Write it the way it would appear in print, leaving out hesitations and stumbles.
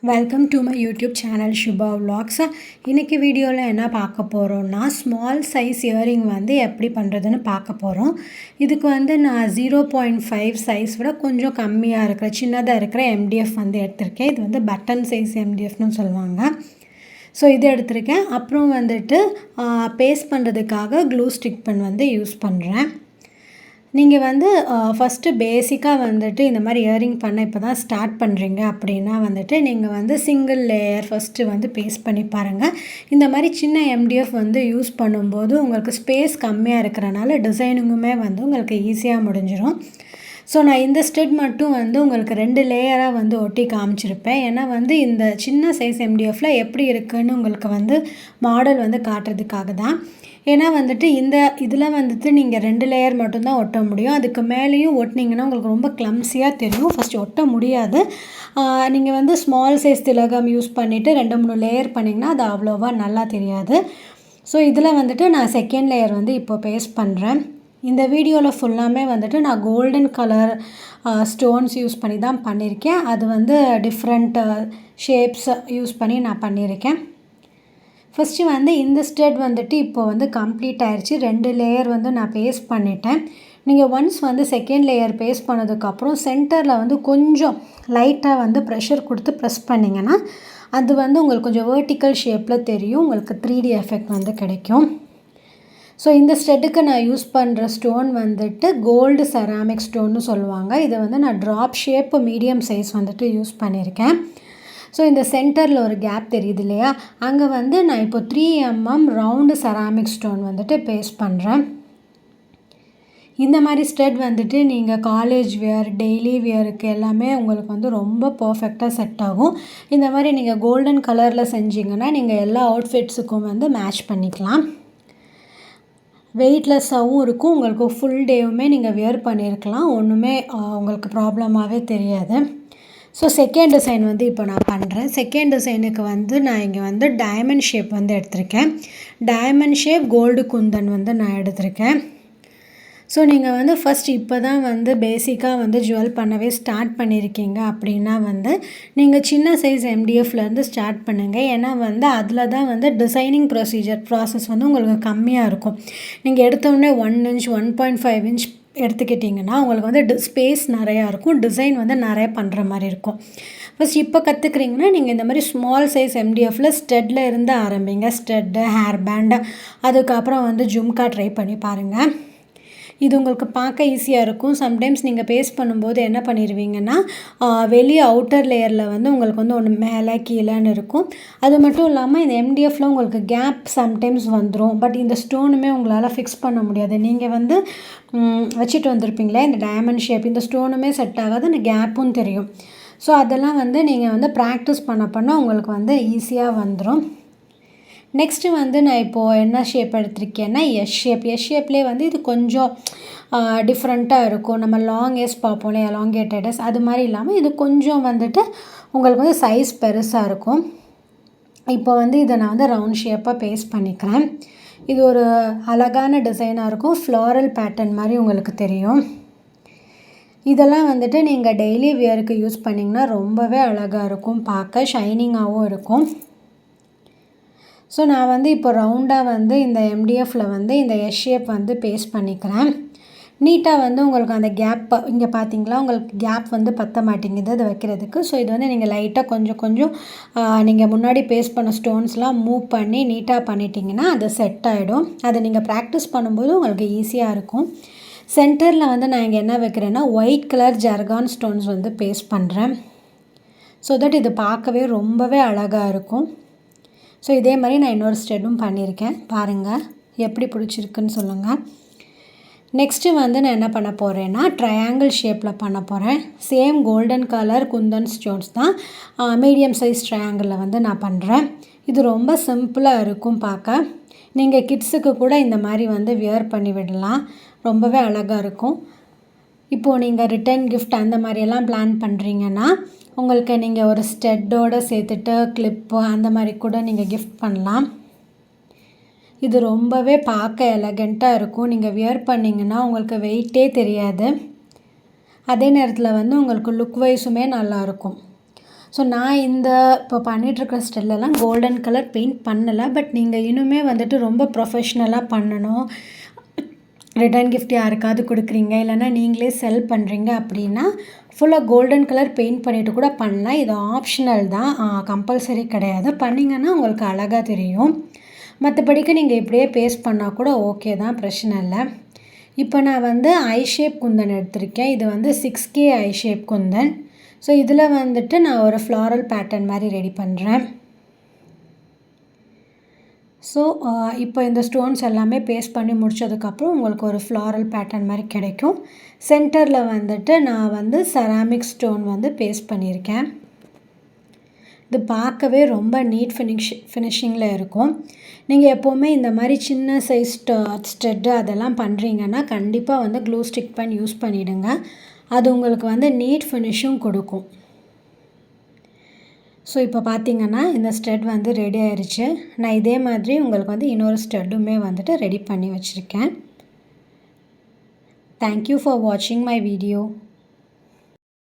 Welcome to my YouTube channel Shubha vlogs. இன்றைக்கி வீடியோவில் என்ன பார்க்க போகிறோன்னா, ஸ்மால் சைஸ் இயரிங் வந்து எப்படி பண்ணுறதுன்னு பார்க்க போகிறோம். இதுக்கு வந்து நான் 0.5 சைஸ் விட கொஞ்சம் கம்மியாக இருக்கிற சின்னதாக இருக்கிற MDF வந்து எடுத்திருக்கேன். இது வந்து பட்டன் சைஸ் MDFனு சொல்லுவாங்க. ஸோ இது எடுத்திருக்கேன். அப்புறம் வந்துட்டு பேஸ்ட் பண்ணுறதுக்காக க்ளூ ஸ்டிக் பென் வந்து யூஸ் பண்ணுறேன். நீங்கள் வந்து ஃபஸ்ட்டு பேசிக்காக வந்துட்டு இந்த மாதிரி இயரிங் பண்ண இப்போ தான் ஸ்டார்ட் பண்ணுறீங்க அப்படின்னா வந்துட்டு நீங்கள் வந்து சிங்கிள் லேயர் ஃபஸ்ட்டு வந்து பேஸ்ட் பண்ணி பாருங்கள். இந்த மாதிரி சின்ன MDF வந்து யூஸ் பண்ணும்போது உங்களுக்கு ஸ்பேஸ் கம்மியாக இருக்கிறனால டிசைனுங்குமே வந்து உங்களுக்கு ஈஸியாக முடிஞ்சிடும். ஸோ நான் இந்த ஸ்டெட் மட்டும் வந்து உங்களுக்கு 2 லேயராக வந்து ஒட்டி காமிச்சிருப்பேன். ஏன்னா வந்து இந்த சின்ன சைஸ் MDFல எப்படி இருக்குதுன்னு உங்களுக்கு வந்து மாடல் வந்து காட்டுறதுக்காக தான். ஏன்னா வந்துட்டு இதில் வந்துட்டு நீங்கள் 2 லேயர் மட்டும்தான் ஒட்ட முடியும். அதுக்கு மேலேயும் ஒட்டினீங்கன்னா உங்களுக்கு ரொம்ப க்ளம்ஸியாக தெரியும். ஃபஸ்ட்டு ஒட்ட முடியாது. நீங்கள் வந்து ஸ்மால் சைஸ் திலகம் யூஸ் பண்ணிவிட்டு 2-3 லேயர் பண்ணிங்கன்னா அது அவ்வளோவா நல்லா தெரியாது. ஸோ இதில் வந்துட்டு நான் செகண்ட் லேயர் வந்து இப்போ பேஸ்ட் பண்ணுறேன். இந்த வீடியோவில் ஃபுல்லாமே வந்துட்டு நான் கோல்டன் கலர் ஸ்டோன்ஸ் யூஸ் பண்ணி தான் பண்ணியிருக்கேன். அது வந்து டிஃப்ரெண்ட் ஷேப்ஸ் யூஸ் பண்ணி நான் பண்ணியிருக்கேன். ஃபஸ்ட்டு வந்து இந்த ஸ்டெட் வந்துட்டு இப்போ வந்து கம்ப்ளீட் ஆயிடுச்சு. 2 லேயர் வந்து நான் பேஸ்ட் பண்ணிட்டேன். நீங்கள் ஒன்ஸ் வந்து செகண்ட் லேயர் பேஸ்ட் பண்ணதுக்கப்புறம் சென்டரில் வந்து கொஞ்சம் லைட்டாக வந்து ப்ரெஷர் கொடுத்து ப்ரெஸ் பண்ணிங்கன்னா அது வந்து உங்களுக்கு கொஞ்சம் வேர்ட்டிக்கல் ஷேப்பில் தெரியும். உங்களுக்கு 3D எஃபெக்ட் வந்து கிடைக்கும். ஸோ இந்த ஸ்டெட்டுக்கு நான் யூஸ் பண்ணுற ஸ்டோன் வந்துட்டு கோல்டு செராமிக் ஸ்டோன்னு சொல்லுவாங்க. இதை வந்து நான் ட்ராப் ஷேப் மீடியம் சைஸ் வந்துட்டு யூஸ் பண்ணியிருக்கேன். ஸோ இந்த சென்டரில் ஒரு கேப் தெரியுது இல்லையா, அங்கே வந்து நான் இப்போ 3 mm ரவுண்டு செராமிக் ஸ்டோன் வந்துட்டு பேஸ்ட் பண்ணுறேன். இந்த மாதிரி ஸ்டெட் வந்துட்டு நீங்கள் காலேஜ் வியர், டெய்லி வியருக்கு எல்லாமே உங்களுக்கு வந்து ரொம்ப பர்ஃபெக்டாக செட் ஆகும். இந்த மாதிரி நீங்கள் கோல்டன் கலரில் செஞ்சிங்கன்னா நீங்கள் எல்லா அவுட்ஃபிட்ஸுக்கும் வந்து மேட்ச் பண்ணிக்கலாம். வெயிட்லெஸ்ஸாகவும் இருக்கும். உங்களுக்கு ஃபுல் டேவுமே நீங்கள் வியர் பண்ணியிருக்கலாம். ஒன்றுமே உங்களுக்கு ப்ராப்ளமாகவே தெரியாது. ஸோ செகண்ட் டிசைன் வந்து இப்போ நான் பண்ணுறேன். செகண்ட் டிசைனுக்கு வந்து நான் இங்கே வந்து டைமண்ட் ஷேப் வந்து எடுத்திருக்கேன். டைமண்ட் ஷேப் கோல்டு குந்தன் வந்து நான் எடுத்திருக்கேன். ஸோ நீங்கள் வந்து ஃபஸ்ட் இப்போ தான் வந்து பேசிக்காக வந்து ஜுவல் பண்ணவே ஸ்டார்ட் பண்ணியிருக்கீங்க அப்படின்னா வந்து நீங்கள் சின்ன சைஸ் MDFலேருந்து ஸ்டார்ட் பண்ணுங்கள். ஏன்னா வந்து அதில் தான் வந்து டிசைனிங் ப்ராசஸ் வந்து உங்களுக்கு கம்மியாக இருக்கும். நீங்கள் எடுத்தோடனே 1 inch 1.5 inch எடுத்துக்கிட்டிங்கன்னா உங்களுக்கு வந்து ஸ்பேஸ் நிறையா இருக்கும். டிசைன் வந்து நிறைய பண்ணுற மாதிரி இருக்கும். ஃபஸ்ட் இப்போ கற்றுக்குறீங்கன்னா நீங்கள் இந்த மாதிரி ஸ்மால் சைஸ் MDFல ஸ்டெட்டில் இருந்து ஆரம்பிங்க. ஸ்டெட்டு, ஹேர் பேண்டு, அதுக்கப்புறம் வந்து ஜும்கா ட்ரை பண்ணி பாருங்கள். இது உங்களுக்கு பார்க்க ஈஸியாக இருக்கும். சம்டைம்ஸ் நீங்கள் பேஸ்ட் பண்ணும்போது என்ன பண்ணிடுவீங்கன்னா வெளியே அவுட்டர் லேயரில் வந்து உங்களுக்கு வந்து ஒன்று மேலே கீழேன்னு இருக்கும். அது மட்டும் இல்லாமல் இந்த MDFல உங்களுக்கு கேப் சம்டைம்ஸ் வந்துடும். பட் இந்த ஸ்டோனுமே உங்களால் ஃபிக்ஸ் பண்ண முடியாது. நீங்கள் வந்து வச்சுட்டு வந்திருப்பீங்களே இந்த டைமண்ட் ஷேப், இந்த ஸ்டோனுமே செட் ஆகாது, இந்த கேப்பும் தெரியும். ஸோ அதெல்லாம் வந்து நீங்கள் வந்து ப்ராக்டிஸ் பண்ண உங்களுக்கு வந்து ஈஸியாக வந்துடும். நெக்ஸ்ட்டு வந்து நான் இப்போது என்ன ஷேப் எடுத்திருக்கேன்னா எஸ் ஷேப்லேயே வந்து இது கொஞ்சம் டிஃப்ரெண்ட்டாக இருக்கும். நம்ம லாங் எஸ் பார்ப்போம் இல்லையா, எலாங்கேட்டட் எஸ், அது மாதிரி இல்லாமல் இது கொஞ்சம் வந்துட்டு உங்களுக்கு வந்து சைஸ் பெருசாக இருக்கும். இப்போ வந்து இதை நான் வந்து ரவுண்ட் ஷேப்பாக பேஸ்ட் பண்ணிக்கிறேன். இது ஒரு அழகான டிசைனாக இருக்கும். ஃப்ளாரல் பேட்டர்ன் மாதிரி உங்களுக்கு தெரியும். இதெல்லாம் வந்துட்டு நீங்கள் டெய்லி வியருக்கு யூஸ் பண்ணிங்கன்னா ரொம்பவே அழகாக இருக்கும். பார்க்க ஷைனிங்காகவும் இருக்கும். ஸோ நான் வந்து இப்போ ரவுண்டாக வந்து இந்த MDFல வந்து இந்த எஸ் ஷேப் வந்து பேஸ்ட் பண்ணிக்கிறேன். நீட்டாக வந்து உங்களுக்கு அந்த கேப் இங்கே பார்த்தீங்களா, உங்களுக்கு கேப் வந்து பற்ற மாட்டேங்குது அது வைக்கிறதுக்கு. ஸோ இது வந்து நீங்கள் லைட்டாக கொஞ்சம் நீங்கள் முன்னாடி பேஸ்ட் பண்ண ஸ்டோன்ஸ்லாம் மூவ் பண்ணி நீட்டாக பண்ணிட்டீங்கன்னா அது செட் ஆகிடும். அதை நீங்கள் ப்ராக்டிஸ் பண்ணும்போது உங்களுக்கு ஈஸியாக இருக்கும். சென்டரில் வந்து நான் இங்கே என்ன வைக்கிறேன்னா ஒயிட் கலர் ஜர்கான் ஸ்டோன்ஸ் வந்து பேஸ்ட் பண்ணுறேன். ஸோ தட் இது பார்க்கவே ரொம்பவே அழகாக இருக்கும். ஸோ இதே மாதிரி நான் இன்னொரு ஸ்டெட்டும் பண்ணியிருக்கேன். பாருங்கள் எப்படி பிடிச்சிருக்குன்னு சொல்லுங்கள். நெக்ஸ்ட்டு வந்து நான் என்ன பண்ண போகிறேன்னா ட்ரையாங்கிள் ஷேப்பில் பண்ண போகிறேன். Same golden colour Kundan stones தான் மீடியம் சைஸ் ட்ரையாங்கிளில் வந்து நான் பண்ணுறேன். இது ரொம்ப சிம்பிளாக இருக்கும் பார்க்க. நீங்கள் கிட்ஸுக்கு கூட இந்த மாதிரி வந்து வியர் பண்ணி விடலாம். ரொம்பவே அழகாக இருக்கும். இப்போது நீங்கள் ரிட்டன் கிஃப்ட் அந்த மாதிரியெல்லாம் பிளான் பண்ணுறீங்கன்னா உங்களுக்கு நீங்கள் ஒரு ஸ்டெட்டோடு சேர்த்துட்டு கிளிப்பு அந்த மாதிரி கூட நீங்கள் கிஃப்ட் பண்ணலாம். இது ரொம்பவே பார்க்க எலகண்ட்டாக இருக்கும். நீங்கள் வியர் பண்ணிங்கன்னா உங்களுக்கு வெயிட்டே தெரியாது. அதே நேரத்தில் வந்து உங்களுக்கு லுக் வைஸுமே நல்லாயிருக்கும். ஸோ நான் இப்போ பண்ணிகிட்ருக்கிற ஸ்டெல்லெல்லாம் கோல்டன் கலர் பெயிண்ட் பண்ணலை. பட் நீங்கள் இன்னுமே வந்துட்டு ரொம்ப ப்ரொஃபஷ்னலாக பண்ணணும், ரிட்டர்ன் கிஃப்ட் யாருக்காவது கொடுக்குறீங்க, இல்லைனா நீங்களே செல் பண்ணுறீங்க அப்படின்னா ஃபுல்லாக கோல்டன் கலர் பெயிண்ட் பண்ணிவிட்டு கூட பண்ணலாம். இது ஆப்ஷனல் தான், கம்பல்சரி கிடையாது. பண்ணிங்கன்னா உங்களுக்கு அழகாக தெரியும். மற்றபடிக்கு நீங்கள் இப்படியே பேஸ்ட் பண்ணால் கூட ஓகே தான், பிரச்சனை இல்லை. இப்போ நான் வந்து ஐ ஷேப் குந்தன் எடுத்திருக்கேன். இது வந்து 6K ஐ ஷேப் குந்தன். ஸோ இதில் வந்துட்டு நான் ஒரு ஃப்ளாரல் பேட்டர்ன் மாதிரி ரெடி பண்ணுறேன். ஸோ இப்போ இந்த ஸ்டோன்ஸ் எல்லாமே பேஸ்ட் பண்ணி முடித்ததுக்கப்புறம் உங்களுக்கு ஒரு ஃப்ளாரல் பேட்டர்ன் மாதிரி கிடைக்கும். சென்டரில் வந்துட்டு நான் வந்து செராமிக் ஸ்டோன் வந்து பேஸ்ட் பண்ணியிருக்கேன். இது பார்க்கவே ரொம்ப நீட் ஃபினிஷிங்கில் இருக்கும். நீங்கள் எப்போவுமே இந்த மாதிரி சின்ன சைஸ் ஸ்டெட்டு அதெல்லாம் பண்ணுறீங்கன்னா கண்டிப்பாக வந்து க்ளூ ஸ்டிக் பென் யூஸ் பண்ணிவிடுங்க. அது உங்களுக்கு வந்து நீட் ஃபினிஷும் கொடுக்கும். ஸோ இப்போ பார்த்தீங்கன்னா இந்த ஸ்டெட் வந்து ரெடி ஆயிடுச்சு. நான் இதே மாதிரி உங்களுக்கு வந்து இன்னொரு ஸ்டெட்டுமே வந்துட்டு ரெடி பண்ணி வச்சுருக்கேன். தேங்க்யூ ஃபார் வாட்சிங் மை வீடியோ.